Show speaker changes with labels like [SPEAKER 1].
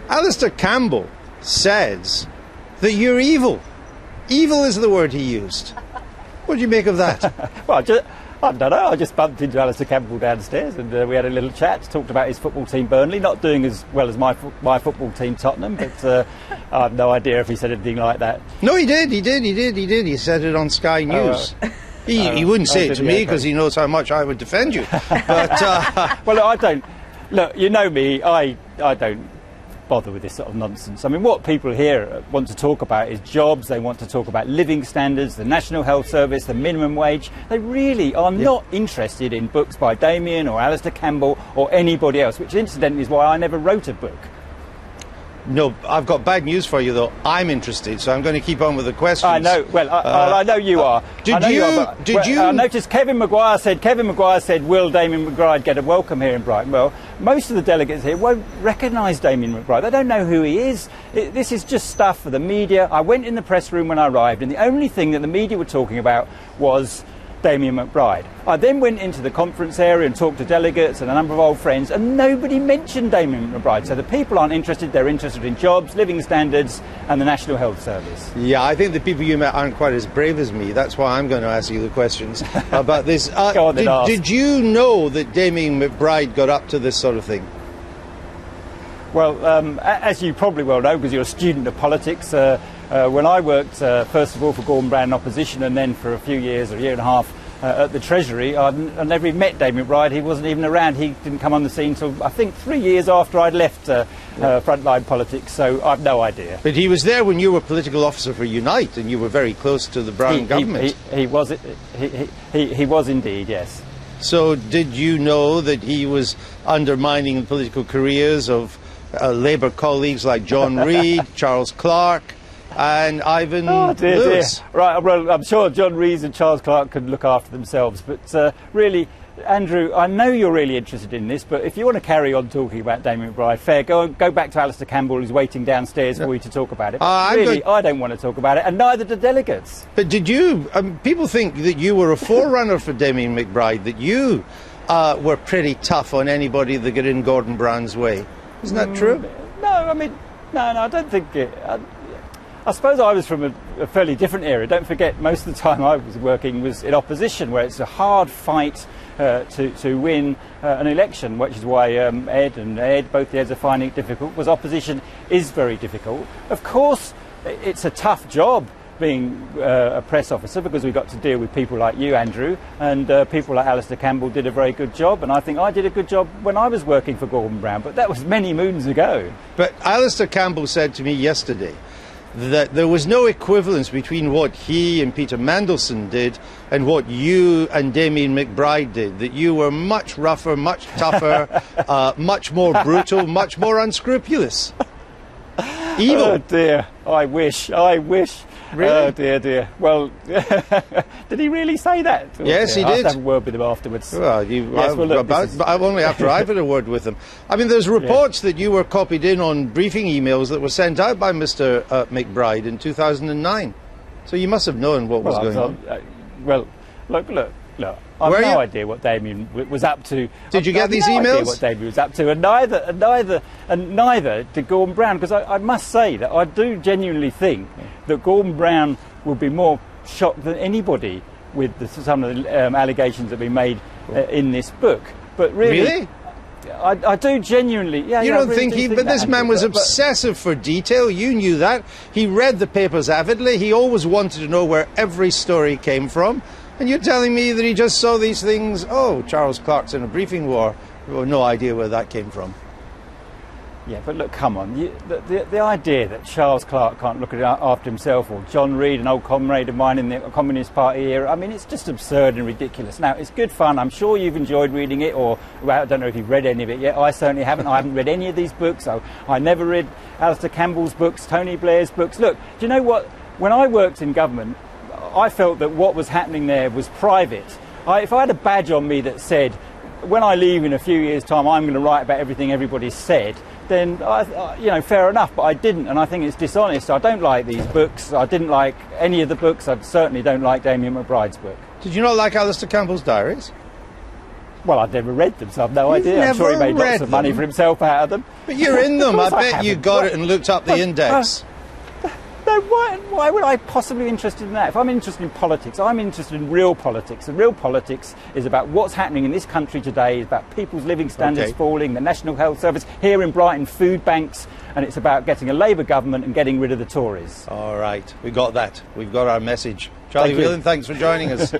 [SPEAKER 1] Alistair Campbell says that you're evil. Evil is the word he used. What do you make of that?
[SPEAKER 2] Well, I don't know. I just bumped into Alistair Campbell downstairs and we had a little chat, talked about his football team Burnley, not doing as well as my football team Tottenham, but I have no idea if he said anything like that.
[SPEAKER 1] No, he did. He said it on Sky News. He wouldn't say it to me because he knows how much I would defend you. But
[SPEAKER 2] well, I don't. Look, you know me. I don't bother with this sort of nonsense. I mean, what people here want to talk about is jobs. They want to talk about living standards, the National Health Service, the minimum wage. They really are not interested in books by Damien or Alistair Campbell or anybody else, which incidentally is why I never wrote a book.
[SPEAKER 1] No, I've got bad news for you, though. I'm interested, so I'm going to keep on with the questions.
[SPEAKER 2] I know. Well, I know you are.
[SPEAKER 1] Did you?
[SPEAKER 2] I noticed Kevin Maguire said, will Damien McBride get a welcome here in Brighton? Well, most of the delegates here won't recognise Damien McBride. They don't know who he is. This is just stuff for the media. I went in the press room when I arrived, and the only thing that the media were talking about was Damien McBride. I then went into the conference area and talked to delegates and a number of old friends, and nobody mentioned Damien McBride. So the people aren't interested. They're interested in jobs, living standards and the National Health Service.
[SPEAKER 1] Yeah, I think the people you met aren't quite as brave as me. That's why I'm going to ask you the questions about this.
[SPEAKER 2] Go on,
[SPEAKER 1] did you know that Damien McBride got up to this sort of thing?
[SPEAKER 2] Well, as you probably well know, because you're a student of politics, when I worked, first of all, for Gordon Brown opposition and then for a few years, a year and a half, at the Treasury, I never even met Damien McBride. He wasn't even around. He didn't come on the scene until, I think, 3 years after I'd left frontline politics, so I've no idea.
[SPEAKER 1] But he was there when you were political officer for Unite, and you were very close to the Brown government.
[SPEAKER 2] He was indeed, yes.
[SPEAKER 1] So did you know that he was undermining the political careers of Labour colleagues like John Reid, Charles Clarke, and Ivan Lewis?
[SPEAKER 2] Dear. Right, well, I'm sure John Reid and Charles Clarke could look after themselves, but really, Andrew, I know you're really interested in this, but if you want to carry on talking about Damien McBride, fair, go back to Alistair Campbell, who's waiting downstairs for you to talk about it. Really, I don't want to talk about it, and neither do delegates.
[SPEAKER 1] But did you, people think that you were a forerunner for Damien McBride, that you were pretty tough on anybody that got in Gordon Brown's way. Isn't that true?
[SPEAKER 2] No, I mean, no, I don't think it. I suppose I was from a fairly different era. Don't forget, most of the time I was working was in opposition, where it's a hard fight to win an election, which is why Ed, both the Eds are finding it difficult, because opposition is very difficult. Of course, it's a tough job being a press officer, because we got to deal with people like you, Andrew, and people like Alistair Campbell did a very good job, and I think I did a good job when I was working for Gordon Brown, but that was many moons ago.
[SPEAKER 1] But Alistair Campbell said to me yesterday that there was no equivalence between what he and Peter Mandelson did and what you and Damien McBride did, that you were much rougher, much tougher, much more brutal, much more unscrupulous. Evil.
[SPEAKER 2] Oh dear, I wish.
[SPEAKER 1] Really?
[SPEAKER 2] Oh dear. Well, did he really say that?
[SPEAKER 1] Yes, he did.
[SPEAKER 2] I'll have to have a word with him afterwards.
[SPEAKER 1] Well, only after I've had a word with him. I mean, there's reports that you were copied in on briefing emails that were sent out by Mr. McBride in 2009. So you must have known what was going on.
[SPEAKER 2] Well, look. I've no idea what Damien was up to.
[SPEAKER 1] Did you get these emails?
[SPEAKER 2] I've no idea what Damien was up to, and neither did Gordon Brown, because I must say that I do genuinely think that Gordon Brown would be more shocked than anybody with some of the allegations that have been made in this book. But really? I do genuinely. Yeah,
[SPEAKER 1] you don't
[SPEAKER 2] really
[SPEAKER 1] think but this man was obsessive for detail. You knew that. He read the papers avidly. He always wanted to know where every story came from. And you're telling me that he just saw these things, oh, Charles Clarke's in a briefing war. Well, no idea where that came from.
[SPEAKER 2] Yeah, but look, come on. The idea that Charles Clarke can't look after himself, or John Reid, an old comrade of mine in the Communist Party era, I mean, it's just absurd and ridiculous. Now, it's good fun. I'm sure you've enjoyed reading it, or well, I don't know if you've read any of it yet. I certainly haven't. I haven't read any of these books. I never read Alistair Campbell's books, Tony Blair's books. Look, do you know what? When I worked in government, I felt that what was happening there was private. If I had a badge on me that said, when I leave in a few years' time, I'm going to write about everything everybody said, then, fair enough, but I didn't, and I think it's dishonest. I don't like these books. I didn't like any of the books. I certainly don't like Damien McBride's book.
[SPEAKER 1] Did you not like Alistair Campbell's diaries?
[SPEAKER 2] Well, I've never read them, so I've no
[SPEAKER 1] You've
[SPEAKER 2] idea. I'm sure he
[SPEAKER 1] never
[SPEAKER 2] made lots
[SPEAKER 1] read
[SPEAKER 2] of money
[SPEAKER 1] them?
[SPEAKER 2] for himself out of them.
[SPEAKER 1] But you're in them. I
[SPEAKER 2] Of course I
[SPEAKER 1] bet you
[SPEAKER 2] haven't.
[SPEAKER 1] got it and looked up the index.
[SPEAKER 2] No, why would I possibly be interested in that? If I'm interested in politics, I'm interested in real politics. And real politics is about what's happening in this country today, it's about people's living standards
[SPEAKER 1] Okay.
[SPEAKER 2] falling, the National Health Service, here in Brighton, food banks, and it's about getting a Labour government and getting rid of the Tories.
[SPEAKER 1] All right, we got that. We've got our message. Charlie
[SPEAKER 2] Thank you.
[SPEAKER 1] Whelan, thanks for joining us.